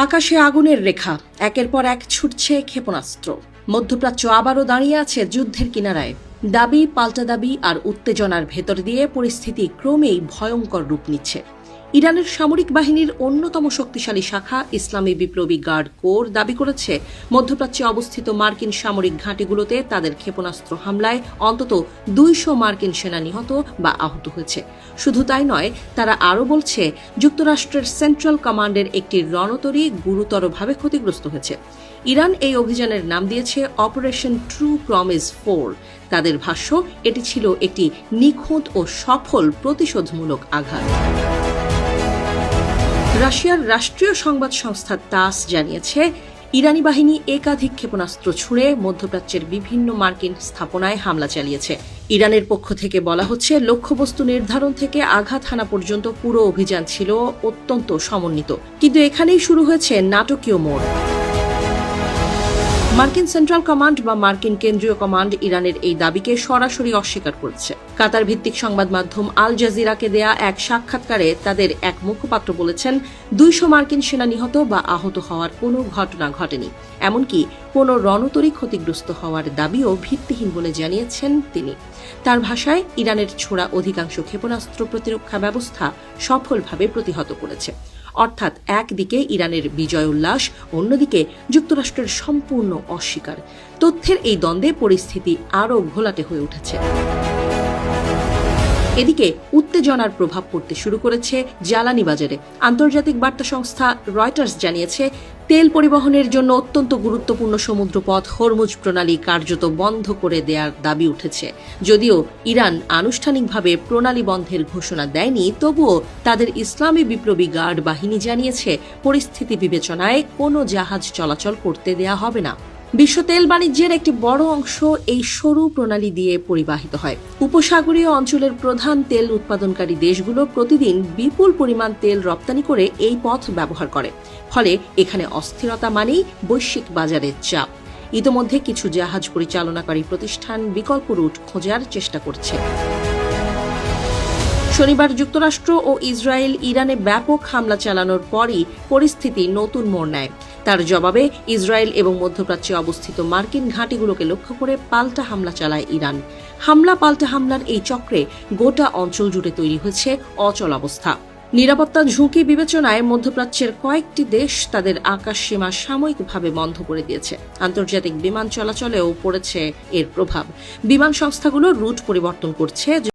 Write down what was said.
আকাশে আগুনের রেখা, একের পর এক ছুটছে ক্ষেপণাস্ত্র। মধ্যপ্রাচ্য আবারও দাঁড়িয়ে আছে যুদ্ধের কিনারায়। দাবি পাল্টা দাবি আর উত্তেজনার ভেতর দিয়ে পরিস্থিতি ক্রমেই ভয়ঙ্কর রূপ নিচ্ছে। ইরানের সামরিক বাহিনীর অন্যতম শক্তিশালী শাখা ইসলামী বিপ্লবী গার্ড কোর দাবি করেছে, মধ্যপ্রাচ্যে অবস্থিত মার্কিন সামরিক ঘাঁটিগুলোতে তাদের ক্ষেপণাস্ত্র হামলায় অন্তত 200 মার্কিন সেনা নিহত বা আহত হয়েছে। শুধু তাই নয়, তারা আরও বলছে যুক্তরাষ্ট্রের সেন্ট্রাল কমান্ডের একটি রণতরী গুরুতরভাবে ক্ষতিগ্রস্ত হয়েছে। ইরান এই অভিযানের নাম দিয়েছে অপারেশন ট্রু প্রমিস 4। তাদের ভাষ্য, এটি ছিল একটি নিখুঁত ও সফল প্রতিশোধমূলক আঘাত। রাশিয়ার রাষ্ট্রীয় সংবাদ সংস্থা তাস জানিয়েছে, ইরানি বাহিনী একাধিক ক্ষেপণাস্ত্র ছুড়ে মধ্যপ্রাচ্যের বিভিন্ন মার্কিন স্থাপনায় হামলা চালিয়েছে। ইরানের পক্ষ থেকে বলা হচ্ছে, লক্ষ্যবস্তু নির্ধারণ থেকে আঘাত হানা পর্যন্ত পুরো অভিযান ছিল অত্যন্ত সমন্বিত। কিন্তু এখানেই শুরু হয়েছে নাটকীয় মোড়। মার্কিন সেন্ট্রাল কমান্ড বা মার্কিন কেন্দ্রীয় কমান্ড ইরানের এই দাবিকে সরাসরি অস্বীকার করেছে। কাতার ভিত্তিক সংবাদ মাধ্যম আল জাজিরাকে দেয়া এক সাক্ষাৎকারে তাদের এক মুখপাত্র বলেছেন, 200 মার্কিন সেনা নিহত বা আহত হওয়ার কোনো ঘটনা ঘটেনি, এমনকি কোনো রণতরী ক্ষতিগ্রস্ত হওয়ার দাবিও ভিত্তিহীন বলে জানিয়েছেন তিনি। তার ভাষায়, ইরানের ছোড়া অধিকাংশ ক্ষেপণাস্ত্র প্রতিরক্ষা ব্যবস্থা সফলভাবে প্রতিহত করেছে। অর্থাৎ একদিকে ইরানের বিজয় উল্লাস, অন্যদিকে যুক্তরাষ্ট্রের সম্পূর্ণ অস্বীকার। তথ্যের এই দ্বন্দ্বে পরিস্থিতি আরও ঘোলাটে হয়ে উঠেছে। এদিকে উত্তেজনার প্রভাব পড়তে শুরু করেছে জ্বালানি বাজারে। আন্তর্জাতিক বার্তা সংস্থা রয়টার্স জানিয়েছে, তেল পরিবহনের জন্য অত্যন্ত গুরুত্বপূর্ণ সমুদ্রপথ হরমুজ প্রণালী কার্যত বন্ধ করে দেওয়ার দাবি উঠেছে। যদিও ইরান আনুষ্ঠানিকভাবে প্রণালী বন্ধের ঘোষণা দেয়নি, তবুও তাদের ইসলামী বিপ্লবী গার্ড বাহিনী জানিয়েছে, পরিস্থিতি বিবেচনায় কোনো জাহাজ চলাচল করতে দেয়া হবে না। বিশ্ব তেল বাণিজ্যের একটি বড় অংশ এই সরু প্রণালী দিয়ে পরিবাহিত হয়। উপসাগরীয় অঞ্চলের প্রধান তেল উৎপাদনকারী দেশগুলো প্রতিদিন বিপুল পরিমাণ তেল রপ্তানি করে এই পথ ব্যবহার করে। ফলে এখানে অস্থিরতা মানেই বৈশ্বিক বাজারের চাপ। ইতোমধ্যে কিছু জাহাজ পরিচালনাকারী প্রতিষ্ঠান বিকল্প রুট খোঁজার চেষ্টা করছে। শনিবার যুক্তরাষ্ট্র ও ইসরায়েল ইরানে ব্যাপক হামলা চালানোর পরই পরিস্থিতি নতুন মোড় নেয়। তার জবাবে ইসরায়েল এবং মধ্যপ্রাচ্যে অবস্থিত মার্কিন ঘাঁটিগুলোকে লক্ষ্য করে পাল্টা হামলা চালায় ইরান। হামলা পাল্টা হামলার এই চক্রে গোটা অঞ্চল জুড়ে তৈরি হয়েছে অচলাবস্থা। নিরাপত্তা ঝুঁকি বিবেচনায় মধ্যপ্রাচ্যের কয়েকটি দেশ তাদের আকাশ সীমা সাময়িকভাবে বন্ধ করে দিয়েছে। আন্তর্জাতিক বিমান চলাচলেও পড়েছে এর প্রভাব। বিমান সংস্থাগুলো রুট পরিবর্তন করছে।